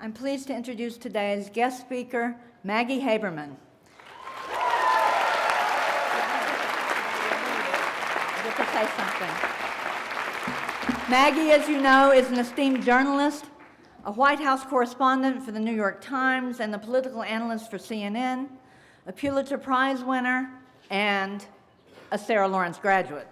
I'm pleased to introduce today's guest speaker, Maggie Haberman. I get to say something. Maggie, as you know, is an esteemed journalist, a White House correspondent for the New York Times, and a political analyst for CNN, a Pulitzer Prize winner, and a Sarah Lawrence graduate.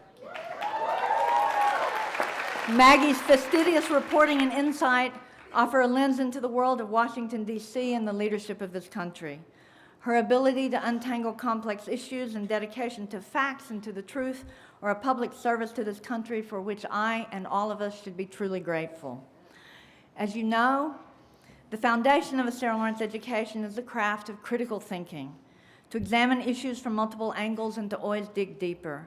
Maggie's fastidious reporting and insight offer a lens into the world of Washington, D.C. and the leadership of this country. Her ability to untangle complex issues and dedication to facts and to the truth are a public service to this country for which I and all of us should be truly grateful. As you know, the foundation of a Sarah Lawrence education is the craft of critical thinking, to examine issues from multiple angles and to always dig deeper.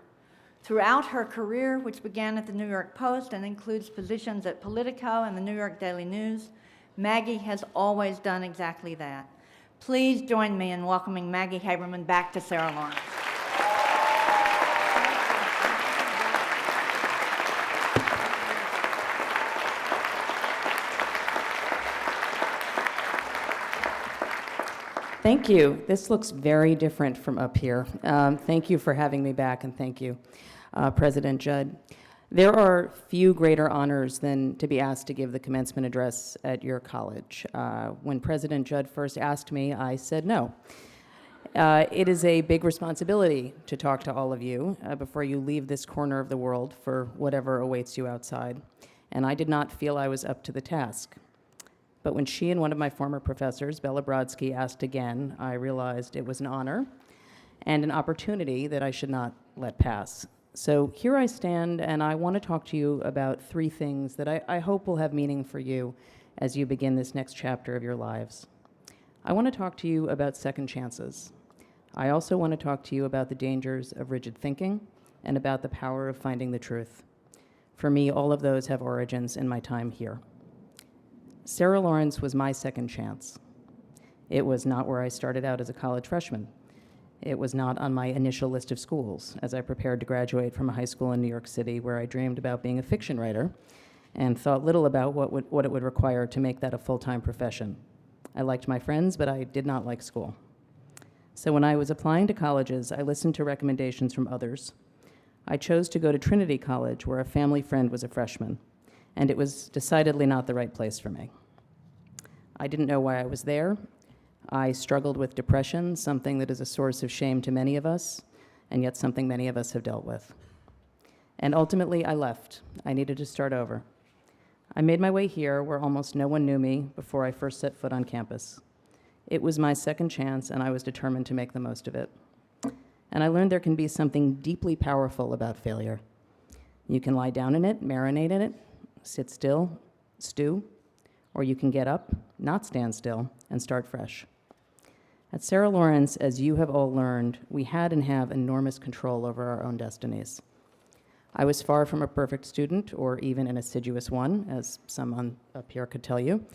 Throughout her career, which began at the New York Post and includes positions at Politico and the New York Daily News, Maggie has always done exactly that. Please join me in welcoming Maggie Haberman back to Sarah Lawrence. Thank you. This looks very different from up here. Thank you for having me back, and thank you, President Judd. There are few greater honors than to be asked to give the commencement address at your college. When President Judd first asked me, I said no. It is a big responsibility to talk to all of you before you leave this corner of the world for whatever awaits you outside, and I did not feel I was up to the task. But when she and one of my former professors, Bella Brodsky, asked again, I realized it was an honor and an opportunity that I should not let pass. So here I stand, and I want to talk to you about three things that I hope will have meaning for you as you begin this next chapter of your lives. I want to talk to you about second chances. I also want to talk to you about the dangers of rigid thinking and about the power of finding the truth. For me, all of those have origins in my time here. Sarah Lawrence was my second chance. It was not where I started out as a college freshman. It was not on my initial list of schools as I prepared to graduate from a high school in New York City where I dreamed about being a fiction writer and thought little about what it would require to make that a full-time profession. I liked my friends, but I did not like school. So when I was applying to colleges, I listened to recommendations from others. I chose to go to Trinity College, where a family friend was a freshman, and it was decidedly not the right place for me. I didn't know why I was there. I struggled with depression, something that is a source of shame to many of us, and yet something many of us have dealt with. And ultimately, I left. I needed to start over. I made my way here, where almost no one knew me, before I first set foot on campus. It was my second chance, and I was determined to make the most of it. And I learned there can be something deeply powerful about failure. You can lie down in it, marinate in it, sit still, stew, or you can get up, not stand still, and start fresh. At Sarah Lawrence, as you have all learned, we had and have enormous control over our own destinies. I was far from a perfect student, or even an assiduous one, as someone up here could tell you.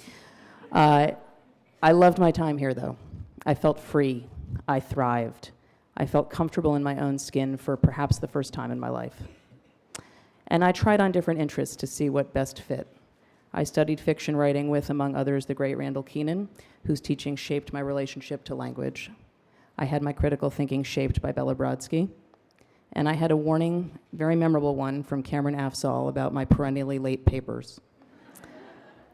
I loved my time here, though. I felt free. I thrived. I felt comfortable in my own skin for perhaps the first time in my life. And I tried on different interests to see what best fit. I studied fiction writing with, among others, the great Randall Keenan, whose teaching shaped my relationship to language. I had my critical thinking shaped by Bella Brodsky. And I had a warning, very memorable one, from Cameron Afzal about my perennially late papers.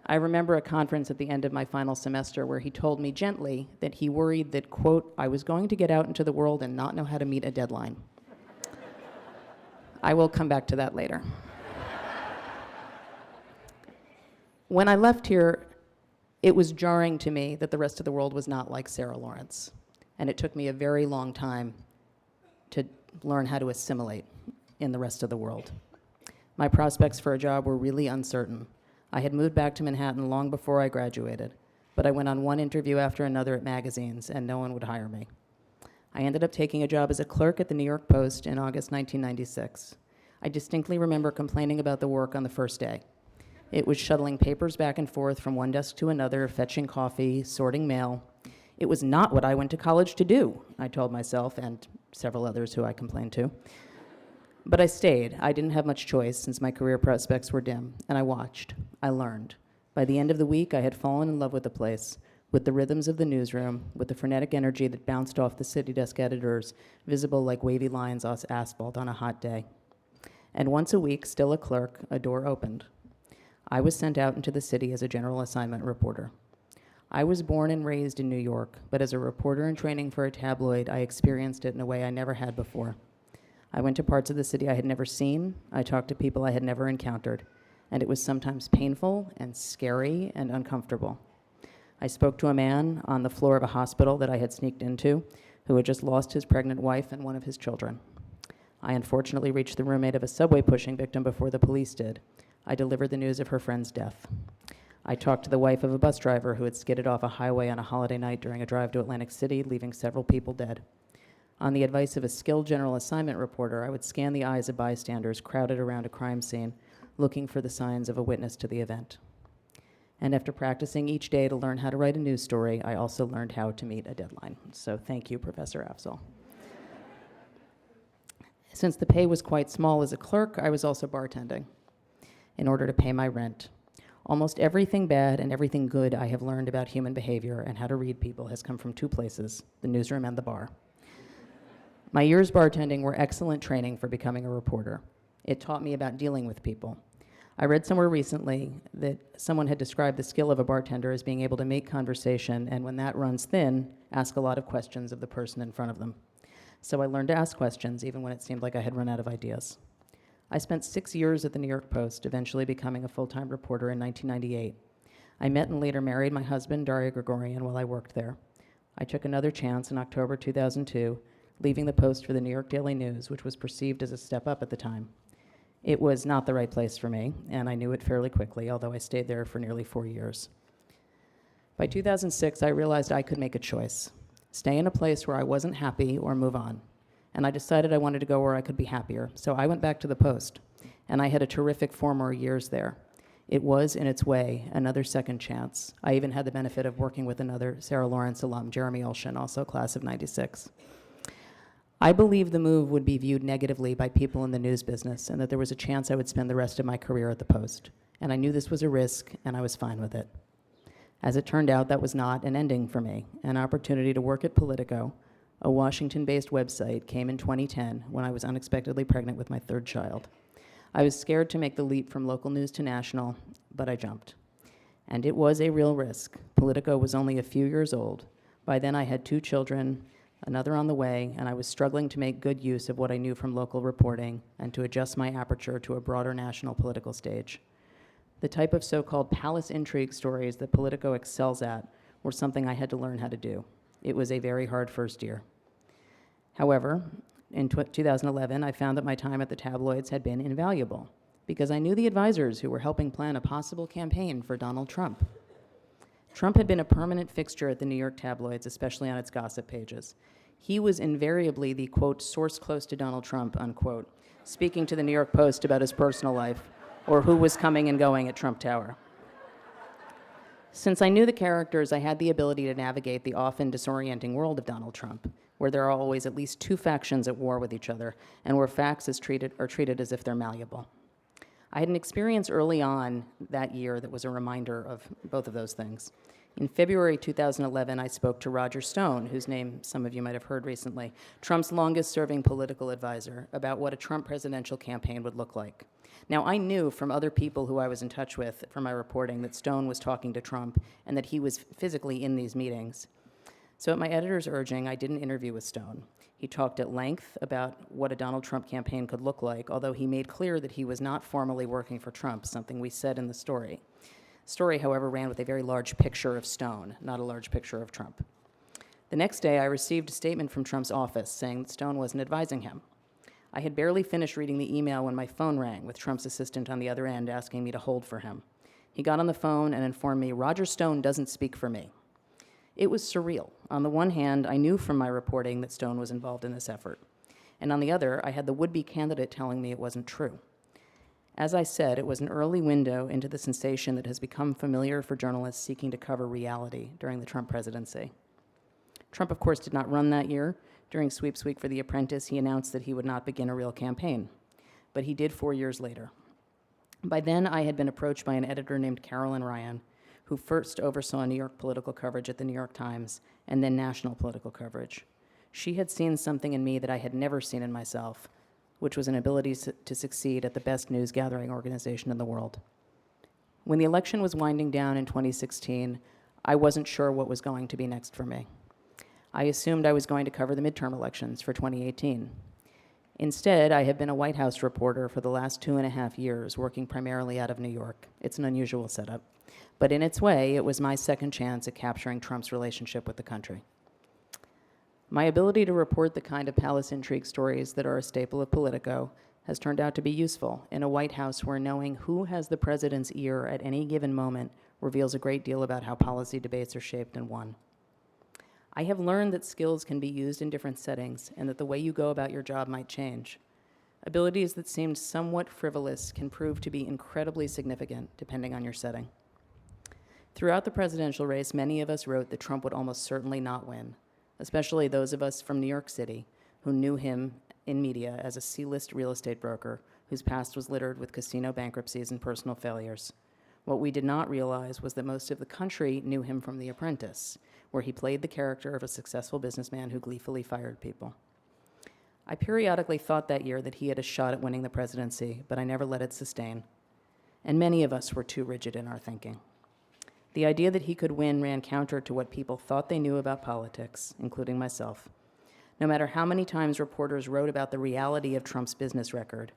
I remember a conference at the end of my final semester where he told me gently that he worried that, quote, I was going to get out into the world and not know how to meet a deadline. I will come back to that later. When I left here, it was jarring to me that the rest of the world was not like Sarah Lawrence. And it took me a very long time to learn how to assimilate in the rest of the world. My prospects for a job were really uncertain. I had moved back to Manhattan long before I graduated, but I went on one interview after another at magazines, and no one would hire me. I ended up taking a job as a clerk at the New York Post in August 1996. I distinctly remember complaining about the work on the first day. It was shuttling papers back and forth from one desk to another, fetching coffee, sorting mail. It was not what I went to college to do, I told myself and several others who I complained to. But I stayed. I didn't have much choice since my career prospects were dim, and I watched. I learned. By the end of the week, I had fallen in love with the place, with the rhythms of the newsroom, with the frenetic energy that bounced off the city desk editors, visible like wavy lines on asphalt on a hot day. And once a week, still a clerk, a door opened. I was sent out into the city as a general assignment reporter. I was born and raised in New York, but as a reporter in training for a tabloid, I experienced it in a way I never had before. I went to parts of the city I had never seen, I talked to people I had never encountered, and it was sometimes painful and scary and uncomfortable. I spoke to a man on the floor of a hospital that I had sneaked into, who had just lost his pregnant wife and one of his children. I unfortunately reached the roommate of a subway pushing victim before the police did. I delivered the news of her friend's death. I talked to the wife of a bus driver who had skidded off a highway on a holiday night during a drive to Atlantic City, leaving several people dead. On the advice of a skilled general assignment reporter, I would scan the eyes of bystanders crowded around a crime scene, looking for the signs of a witness to the event. And after practicing each day to learn how to write a news story, I also learned how to meet a deadline. So thank you, Professor Afzal. Since the pay was quite small as a clerk, I was also bartending in order to pay my rent. Almost everything bad and everything good I have learned about human behavior and how to read people has come from two places, the newsroom and the bar. My years bartending were excellent training for becoming a reporter. It taught me about dealing with people. I read somewhere recently that someone had described the skill of a bartender as being able to make conversation, and when that runs thin, ask a lot of questions of the person in front of them. So I learned to ask questions even when it seemed like I had run out of ideas. I spent 6 years at the New York Post, eventually becoming a full-time reporter in 1998. I met and later married my husband, Daria Gregorian, while I worked there. I took another chance in October 2002, leaving the Post for the New York Daily News, which was perceived as a step up at the time. It was not the right place for me, and I knew it fairly quickly, although I stayed there for nearly 4 years. By 2006, I realized I could make a choice: stay in a place where I wasn't happy or move on. And I decided I wanted to go where I could be happier. So I went back to the Post, and I had a terrific 4 more years there. It was, in its way, another second chance. I even had the benefit of working with another Sarah Lawrence alum, Jeremy Olshan, also class of '96. I believed the move would be viewed negatively by people in the news business, and that there was a chance I would spend the rest of my career at the Post. And I knew this was a risk, and I was fine with it. As it turned out, that was not an ending for me. An opportunity to work at Politico, a Washington-based website, came in 2010 when I was unexpectedly pregnant with my 3rd child. I was scared to make the leap from local news to national, but I jumped. And it was a real risk. Politico was only a few years old. By then I had 2 children, another on the way, and I was struggling to make good use of what I knew from local reporting and to adjust my aperture to a broader national political stage. The type of so-called palace intrigue stories that Politico excels at were something I had to learn how to do. It was a very hard first year. However, in 2011, I found that my time at the tabloids had been invaluable because I knew the advisors who were helping plan a possible campaign for Donald Trump. Trump had been a permanent fixture at the New York tabloids, especially on its gossip pages. He was invariably the, quote, source close to Donald Trump, unquote, speaking to the New York Post about his personal life or who was coming and going at Trump Tower. Since I knew the characters, I had the ability to navigate the often disorienting world of Donald Trump, where there are always at least 2 factions at war with each other, and where facts are treated as if they're malleable. I had an experience early on that year that was a reminder of both of those things. In February 2011, I spoke to Roger Stone, whose name some of you might have heard recently, Trump's longest-serving political advisor, about what a Trump presidential campaign would look like. Now, I knew from other people who I was in touch with from my reporting that Stone was talking to Trump and that he was physically in these meetings. So at my editor's urging, I did an interview with Stone. He talked at length about what a Donald Trump campaign could look like, although he made clear that he was not formally working for Trump, something we said in the story. The story, however, ran with a very large picture of Stone, not a large picture of Trump. The next day, I received a statement from Trump's office saying that Stone wasn't advising him. I had barely finished reading the email when my phone rang, with Trump's assistant on the other end asking me to hold for him. He got on the phone and informed me, Roger Stone doesn't speak for me. It was surreal. On the one hand, I knew from my reporting that Stone was involved in this effort. And on the other, I had the would-be candidate telling me it wasn't true. As I said, it was an early window into the sensation that has become familiar for journalists seeking to cover reality during the Trump presidency. Trump, of course, did not run that year. During sweeps week for The Apprentice, he announced that he would not begin a real campaign. But he did 4 years later. By then, I had been approached by an editor named Carolyn Ryan, who first oversaw New York political coverage at the New York Times and then national political coverage. She had seen something in me that I had never seen in myself, which was an ability to succeed at the best news gathering organization in the world. When the election was winding down in 2016, I wasn't sure what was going to be next for me. I assumed I was going to cover the midterm elections for 2018. Instead, I have been a White House reporter for the last 2.5 years, working primarily out of New York. It's an unusual setup. But in its way, it was my second chance at capturing Trump's relationship with the country. My ability to report the kind of palace intrigue stories that are a staple of Politico has turned out to be useful in a White House where knowing who has the president's ear at any given moment reveals a great deal about how policy debates are shaped and won. I have learned that skills can be used in different settings and that the way you go about your job might change. Abilities that seemed somewhat frivolous can prove to be incredibly significant depending on your setting. Throughout the presidential race, many of us wrote that Trump would almost certainly not win, especially those of us from New York City who knew him in media as a C-list real estate broker whose past was littered with casino bankruptcies and personal failures. What we did not realize was that most of the country knew him from The Apprentice, where he played the character of a successful businessman who gleefully fired people. I periodically thought that year that he had a shot at winning the presidency, but I never let it sustain. And many of us were too rigid in our thinking. The idea that he could win ran counter to what people thought they knew about politics, including myself. No matter how many times reporters wrote about the reality of Trump's business record,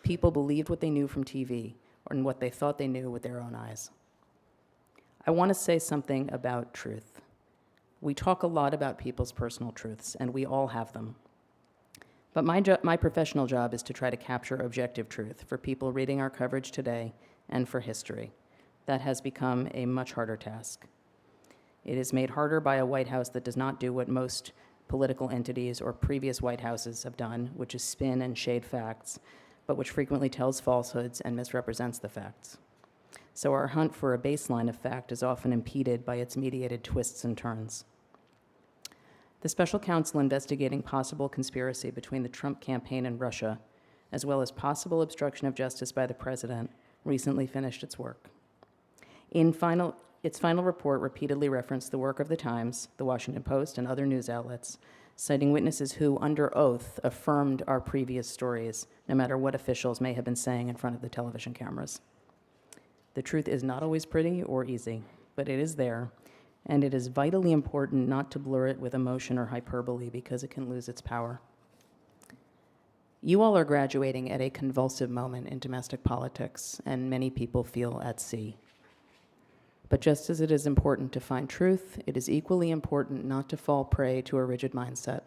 people believed what they knew from TV and what they thought they knew with their own eyes. I want to say something about truth. We talk a lot about people's personal truths, and we all have them. But my professional job is to try to capture objective truth for people reading our coverage today and for history. That has become a much harder task. It is made harder by a White House that does not do what most political entities or previous White Houses have done, which is spin and shade facts, but which frequently tells falsehoods and misrepresents the facts. So our hunt for a baseline of fact is often impeded by its mediated twists and turns. The special counsel investigating possible conspiracy between the Trump campaign and Russia, as well as possible obstruction of justice by the president, recently finished its work. Its final report repeatedly referenced the work of the Times, the Washington Post, and other news outlets, citing witnesses who, under oath, affirmed our previous stories, no matter what officials may have been saying in front of the television cameras. The truth is not always pretty or easy, but it is there, and it is vitally important not to blur it with emotion or hyperbole because it can lose its power. You all are graduating at a convulsive moment in domestic politics, and many people feel at sea. But just as it is important to find truth, it is equally important not to fall prey to a rigid mindset.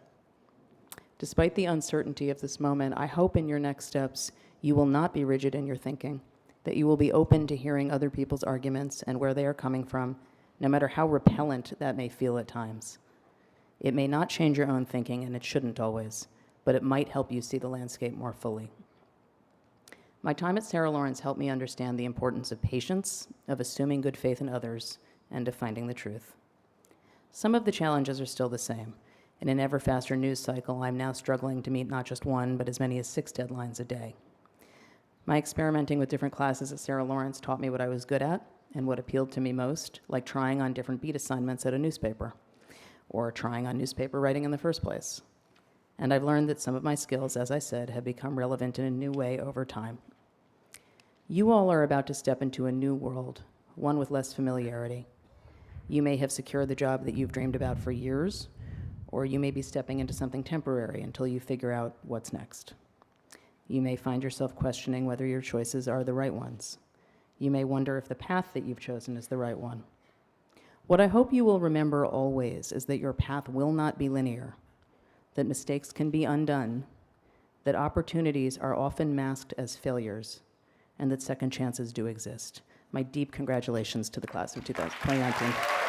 Despite the uncertainty of this moment, I hope in your next steps you will not be rigid in your thinking, that you will be open to hearing other people's arguments and where they are coming from, no matter how repellent that may feel at times. It may not change your own thinking, and it shouldn't always, but it might help you see the landscape more fully. My time at Sarah Lawrence helped me understand the importance of patience, of assuming good faith in others, and of finding the truth. Some of the challenges are still the same. In an ever faster news cycle, I'm now struggling to meet not just one, but as many as 6 deadlines a day. My experimenting with different classes at Sarah Lawrence taught me what I was good at and what appealed to me most, like trying on different beat assignments at a newspaper, or trying on newspaper writing in the first place. And I've learned that some of my skills, as I said, have become relevant in a new way over time. You all are about to step into a new world, one with less familiarity. You may have secured the job that you've dreamed about for years, or you may be stepping into something temporary until you figure out what's next. You may find yourself questioning whether your choices are the right ones. You may wonder if the path that you've chosen is the right one. What I hope you will remember always is that your path will not be linear, that mistakes can be undone, that opportunities are often masked as failures, and that second chances do exist. My deep congratulations to the class of 2019.